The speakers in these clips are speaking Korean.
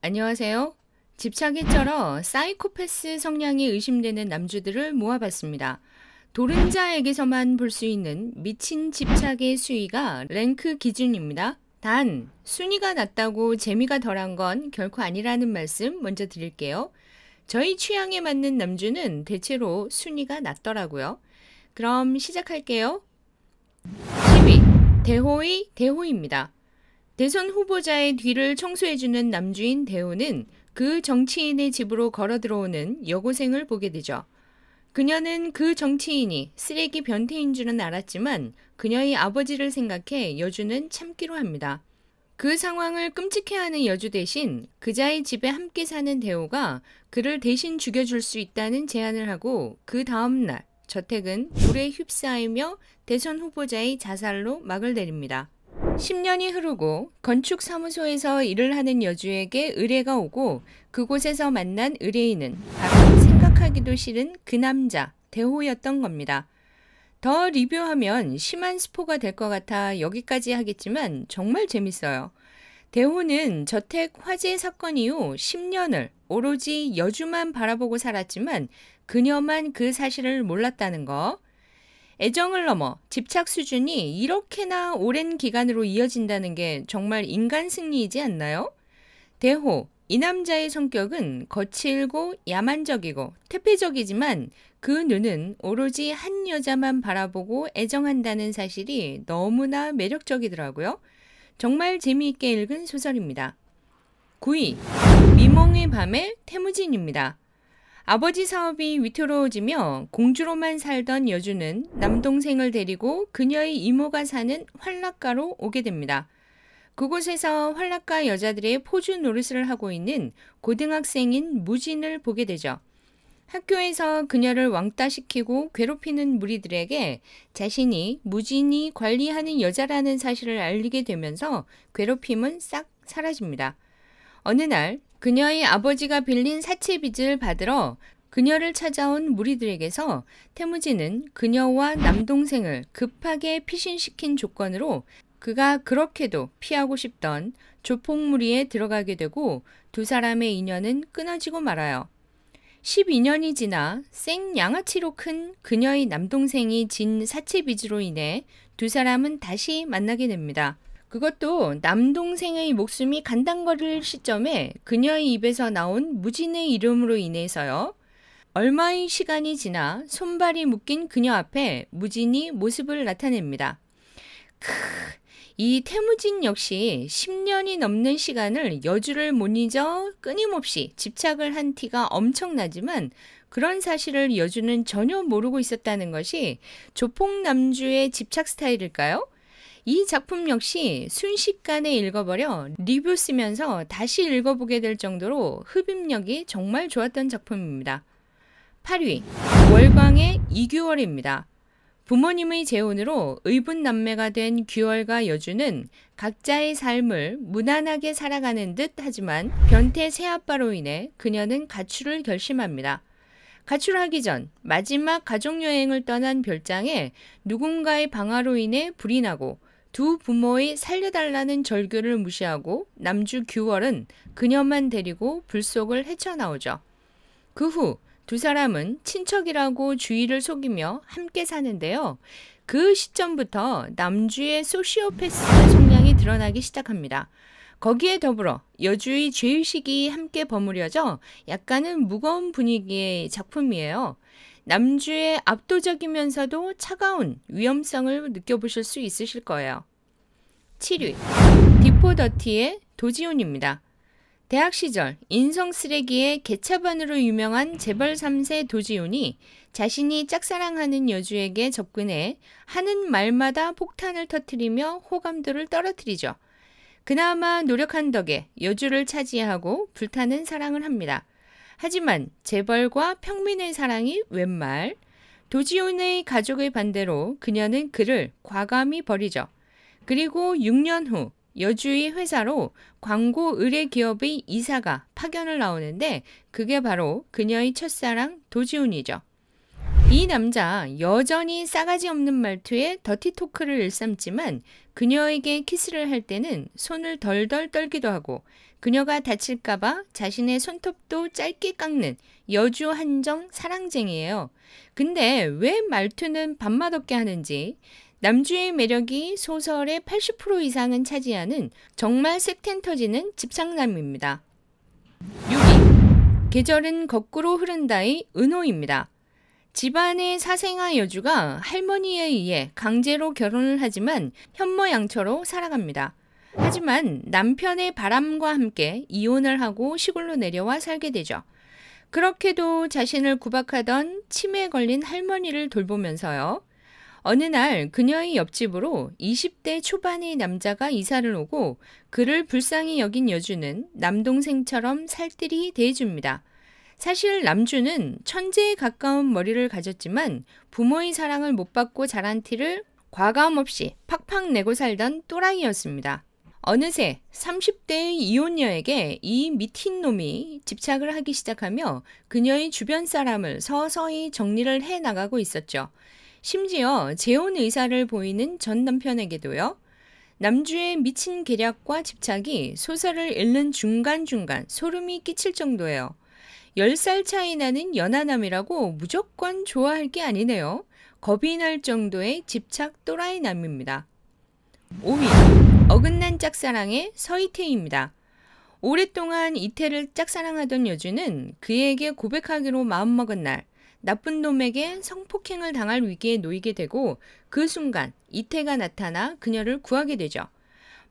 안녕하세요. 집착이 쩔어 사이코패스 성향이 의심되는 남주들을 모아봤습니다. 도른자에게서만 볼 수 있는 미친 집착의 수위가 랭크 기준입니다. 단, 순위가 낮다고 재미가 덜한 건 결코 아니라는 말씀 먼저 드릴게요. 저희 취향에 맞는 남주는 대체로 순위가 낮더라고요. 그럼 시작할게요. 10위, 대호의 대호입니다. 대선 후보자의 뒤를 청소해주는 남주인 대호는 그 정치인의 집으로 걸어 들어오는 여고생을 보게 되죠. 그녀는 그 정치인이 쓰레기 변태인 줄은 알았지만 그녀의 아버지를 생각해 여주는 참기로 합니다. 그 상황을 끔찍해하는 여주 대신 그자의 집에 함께 사는 대호가 그를 대신 죽여줄 수 있다는 제안을 하고 그 다음날 저택은 불에 휩싸이며 대선 후보자의 자살로 막을 내립니다. 10년이 흐르고 건축사무소에서 일을 하는 여주에게 의뢰가 오고 그곳에서 만난 의뢰인은 바로 생각하기도 싫은 그 남자 대호였던 겁니다. 더 리뷰하면 심한 스포가 될 것 같아 여기까지 하겠지만 정말 재밌어요. 대호는 저택 화재 사건 이후 10년을 오로지 여주만 바라보고 살았지만 그녀만 그 사실을 몰랐다는 거. 애정을 넘어 집착 수준이 이렇게나 오랜 기간으로 이어진다는 게 정말 인간 승리이지 않나요? 대호, 이 남자의 성격은 거칠고 야만적이고 퇴폐적이지만 그 눈은 오로지 한 여자만 바라보고 애정한다는 사실이 너무나 매력적이더라고요. 정말 재미있게 읽은 소설입니다. 9위, 미몽의 밤의 태무진입니다. 아버지 사업이 위태로워지며 공주로만 살던 여주는 남동생을 데리고 그녀의 이모가 사는 활락가로 오게 됩니다. 그곳에서 활락가 여자들의 포주 노릇을 하고 있는 고등학생인 무진을 보게 되죠. 학교에서 그녀를 왕따시키고 괴롭히는 무리들에게 자신이 무진이 관리하는 여자라는 사실을 알리게 되면서 괴롭힘은 싹 사라집니다. 어느 날 그녀의 아버지가 빌린 사채 빚을 받으러 그녀를 찾아온 무리들에게서 태무진은 그녀와 남동생을 급하게 피신시킨 조건으로 그가 그렇게도 피하고 싶던 조폭무리에 들어가게 되고 두 사람의 인연은 끊어지고 말아요. 12년이 지나 생양아치로 큰 그녀의 남동생이 진 사채 빚으로 인해 두 사람은 다시 만나게 됩니다. 그것도 남동생의 목숨이 간당거릴 시점에 그녀의 입에서 나온 무진의 이름으로 인해서요. 얼마의 시간이 지나 손발이 묶인 그녀 앞에 무진이 모습을 나타냅니다. 이 태무진 역시 10년이 넘는 시간을 여주를 못 잊어 끊임없이 집착을 한 티가 엄청나지만 그런 사실을 여주는 전혀 모르고 있었다는 것이 조폭남주의 집착 스타일일까요? 이 작품 역시 순식간에 읽어버려 리뷰 쓰면서 다시 읽어보게 될 정도로 흡입력이 정말 좋았던 작품입니다. 8위, 월광의 이규월입니다. 부모님의 재혼으로 의붓남매가 된 규월과 여주는 각자의 삶을 무난하게 살아가는 듯 하지만 변태 새아빠로 인해 그녀는 가출을 결심합니다. 가출하기 전 마지막 가족여행을 떠난 별장에 누군가의 방화로 인해 불이 나고 두 부모의 살려달라는 절규를 무시하고 남주 규월은 그녀만 데리고 불 속을 헤쳐나오죠. 그 후 두 사람은 친척이라고 주위를 속이며 함께 사는데요. 그 시점부터 남주의 소시오패스 성향이 드러나기 시작합니다. 거기에 더불어 여주의 죄의식이 함께 버무려져 약간은 무거운 분위기의 작품이에요. 남주의 압도적이면서도 차가운 위험성을 느껴보실 수 있으실 거예요. 7위, 디포더티의 도지훈입니다. 대학 시절 인성 쓰레기의 개차반으로 유명한 재벌 3세 도지훈이 자신이 짝사랑하는 여주에게 접근해 하는 말마다 폭탄을 터뜨리며 호감도를 떨어뜨리죠. 그나마 노력한 덕에 여주를 차지하고 불타는 사랑을 합니다. 하지만 재벌과 평민의 사랑이 웬 말? 도지훈의 가족의 반대로 그녀는 그를 과감히 버리죠. 그리고 6년 후 여주의 회사로 광고 의뢰 기업의 이사가 파견을 나오는데 그게 바로 그녀의 첫사랑 도지훈이죠. 이 남자 여전히 싸가지 없는 말투에 더티 토크를 일삼지만 그녀에게 키스를 할 때는 손을 덜덜 떨기도 하고 그녀가 다칠까봐 자신의 손톱도 짧게 깎는 여주 한정 사랑쟁이에요. 근데 왜 말투는 밥맛 없게 하는지 남주의 매력이 소설의 80% 이상은 차지하는 정말 색텐 터지는 집착남입니다. 6위 계절은 거꾸로 흐른다의 은호입니다. 집안의 사생아 여주가 할머니에 의해 강제로 결혼을 하지만 현모양처로 살아갑니다. 하지만 남편의 바람과 함께 이혼을 하고 시골로 내려와 살게 되죠. 그렇게도 자신을 구박하던 치매에 걸린 할머니를 돌보면서요. 어느 날 그녀의 옆집으로 20대 초반의 남자가 이사를 오고 그를 불쌍히 여긴 여주는 남동생처럼 살뜰히 대해줍니다. 사실 남주는 천재에 가까운 머리를 가졌지만 부모의 사랑을 못 받고 자란 티를 과감 없이 팍팍 내고 살던 또라이였습니다. 어느새 30대의 이혼녀에게 이 미친놈이 집착을 하기 시작하며 그녀의 주변 사람을 서서히 정리를 해나가고 있었죠. 심지어 재혼 의사를 보이는 전 남편에게도요. 남주의 미친 계략과 집착이 소설을 읽는 중간중간 소름이 끼칠 정도예요. 10살 차이 나는 연하남이라고 무조건 좋아할 게 아니네요. 겁이 날 정도의 집착 또라이남입니다. 5위 어긋난 짝사랑의 서이태입니다. 오랫동안 이태를 짝사랑하던 여주는 그에게 고백하기로 마음먹은 날 나쁜 놈에게 성폭행을 당할 위기에 놓이게 되고 그 순간 이태가 나타나 그녀를 구하게 되죠.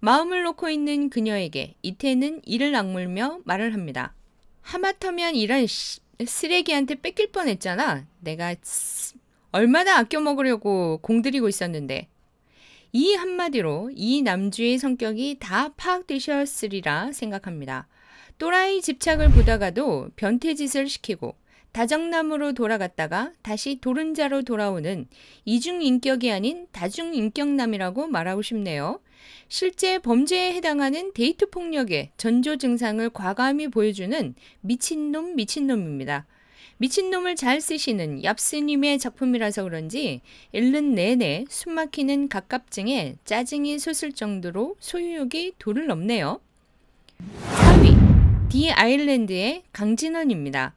마음을 놓고 있는 그녀에게 이태는 이를 악물며 말을 합니다. 하마터면 이런 쓰레기한테 뺏길 뻔했잖아. 내가 얼마나 아껴 먹으려고 공들이고 있었는데. 이 한마디로 이 남주의 성격이 다 파악되셨으리라 생각합니다. 또라이 집착을 보다가도 변태짓을 시키고 다정남으로 돌아갔다가 다시 도른자로 돌아오는 이중인격이 아닌 다중인격남이라고 말하고 싶네요. 실제 범죄에 해당하는 데이트 폭력의 전조 증상을 과감히 보여주는 미친놈입니다. 미친놈을 잘 쓰시는 얍스님의 작품이라서 그런지 읽는 내내 숨막히는 갑갑증에 짜증이 솟을 정도로 소유욕이 도를 넘네요. 4위 디 아일랜드의 강진원입니다.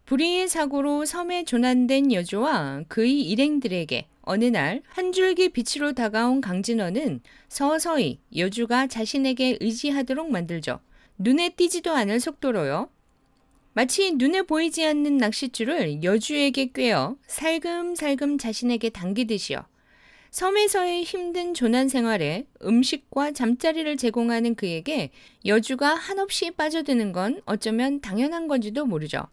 불의의 사고로 섬에 조난된 여주와 그의 일행들에게 어느 날 한 줄기 빛으로 다가온 강진원은 서서히 여주가 자신에게 의지하도록 만들죠. 눈에 띄지도 않을 속도로요. 마치 눈에 보이지 않는 낚싯줄을 여주에게 꿰어 살금살금 자신에게 당기듯이요. 섬에서의 힘든 조난 생활에 음식과 잠자리를 제공하는 그에게 여주가 한없이 빠져드는 건 어쩌면 당연한 건지도 모르죠.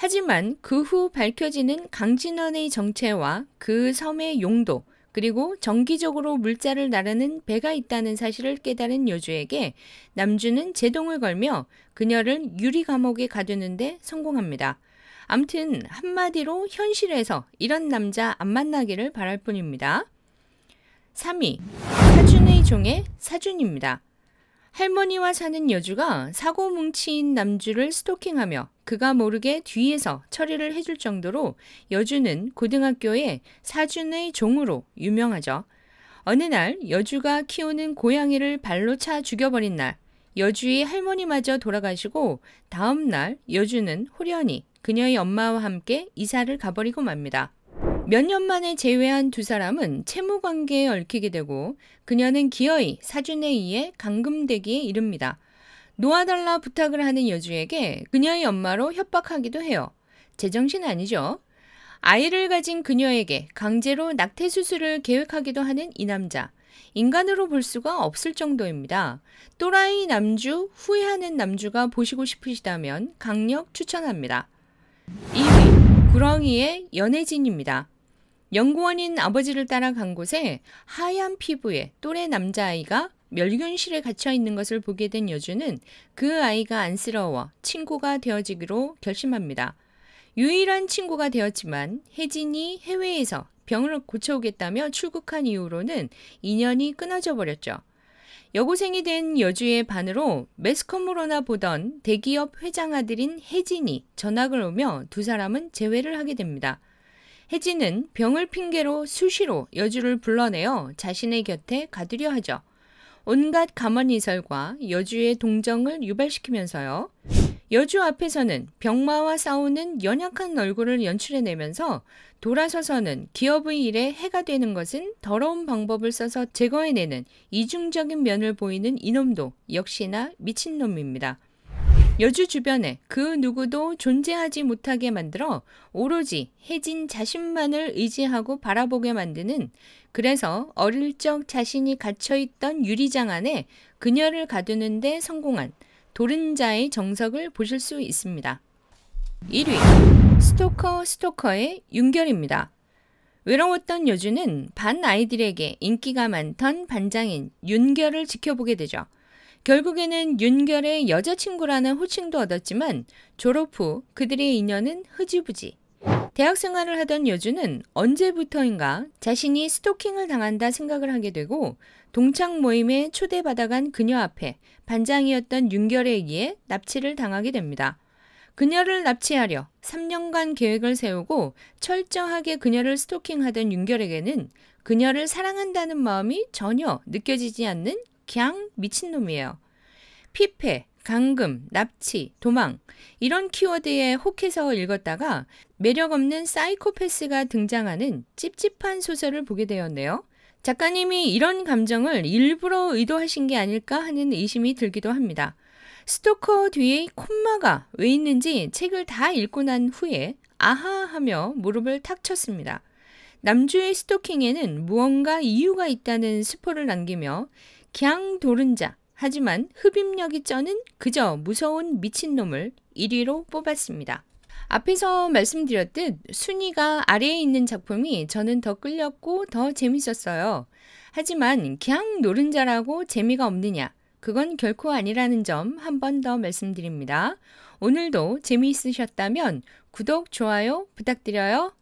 하지만 그 후 밝혀지는 강진원의 정체와 그 섬의 용도 그리고 정기적으로 물자를 나르는 배가 있다는 사실을 깨달은 여주에게 남주는 제동을 걸며 그녀를 유리 감옥에 가두는데 성공합니다. 암튼 한마디로 현실에서 이런 남자 안 만나기를 바랄 뿐입니다. 3위 사준의 종의 사준입니다. 할머니와 사는 여주가 사고뭉치인 남주를 스토킹하며 그가 모르게 뒤에서 처리를 해줄 정도로 여주는 고등학교에 사준의 종으로 유명하죠. 어느 날 여주가 키우는 고양이를 발로 차 죽여버린 날 여주의 할머니마저 돌아가시고 다음 날 여주는 홀연히 그녀의 엄마와 함께 이사를 가버리고 맙니다. 몇 년 만에 재회한 두 사람은 채무관계에 얽히게 되고 그녀는 기어이 사준에 의해 감금되기에 이릅니다. 놓아달라 부탁을 하는 여주에게 그녀의 엄마로 협박하기도 해요. 제정신 아니죠? 아이를 가진 그녀에게 강제로 낙태 수술을 계획하기도 하는 이 남자. 인간으로 볼 수가 없을 정도입니다. 또라이 남주, 후회하는 남주가 보시고 싶으시다면 강력 추천합니다. 2위, 구렁이의 연혜진입니다. 연구원인 아버지를 따라 간 곳에 하얀 피부의 또래 남자아이가 멸균실에 갇혀 있는 것을 보게 된 여주는 그 아이가 안쓰러워 친구가 되어지기로 결심합니다. 유일한 친구가 되었지만 혜진이 해외에서 병을 고쳐오겠다며 출국한 이후로는 인연이 끊어져 버렸죠. 여고생이 된 여주의 반으로 매스컴으로나 보던 대기업 회장 아들인 혜진이 전학을 오며 두 사람은 재회를 하게 됩니다. 혜진은 병을 핑계로 수시로 여주를 불러내어 자신의 곁에 가두려 하죠. 온갖 가만이설과 여주의 동정을 유발시키면서요. 여주 앞에서는 병마와 싸우는 연약한 얼굴을 연출해내면서 돌아서서는 기업의 일에 해가 되는 것은 더러운 방법을 써서 제거해내는 이중적인 면을 보이는 이놈도 역시나 미친놈입니다. 여주 주변에 그 누구도 존재하지 못하게 만들어 오로지 혜진 자신만을 의지하고 바라보게 만드는, 그래서 어릴 적 자신이 갇혀있던 유리장 안에 그녀를 가두는 데 성공한 도른자의 정석을 보실 수 있습니다. 1위, 스토커의 윤결입니다. 외로웠던 여주는 반 아이들에게 인기가 많던 반장인 윤결을 지켜보게 되죠. 결국에는 윤결의 여자친구라는 호칭도 얻었지만 졸업 후 그들의 인연은 흐지부지. 대학 생활을 하던 여주는 언제부터인가 자신이 스토킹을 당한다 생각을 하게 되고 동창 모임에 초대받아간 그녀 앞에 반장이었던 윤결에 의해 납치를 당하게 됩니다. 그녀를 납치하려 3년간 계획을 세우고 철저하게 그녀를 스토킹하던 윤결에게는 그녀를 사랑한다는 마음이 전혀 느껴지지 않는 그냥 미친놈이에요. 피폐, 감금, 납치, 도망 이런 키워드에 혹해서 읽었다가 매력없는 사이코패스가 등장하는 찝찝한 소설을 보게 되었네요. 작가님이 이런 감정을 일부러 의도하신 게 아닐까 하는 의심이 들기도 합니다. 스토커 뒤에 콤마가 왜 있는지 책을 다 읽고 난 후에 아하 하며 무릎을 탁 쳤습니다. 남주의 스토킹에는 무언가 이유가 있다는 스포를 남기며 그냥 도른자, 하지만 흡입력이 쩌는 그저 무서운 미친놈을 1위로 뽑았습니다. 앞에서 말씀드렸듯 순위가 아래에 있는 작품이 저는 더 끌렸고 더 재밌었어요. 하지만 그냥 노른자라고 재미가 없느냐? 그건 결코 아니라는 점 한 번 더 말씀드립니다. 오늘도 재미있으셨다면 구독, 좋아요 부탁드려요.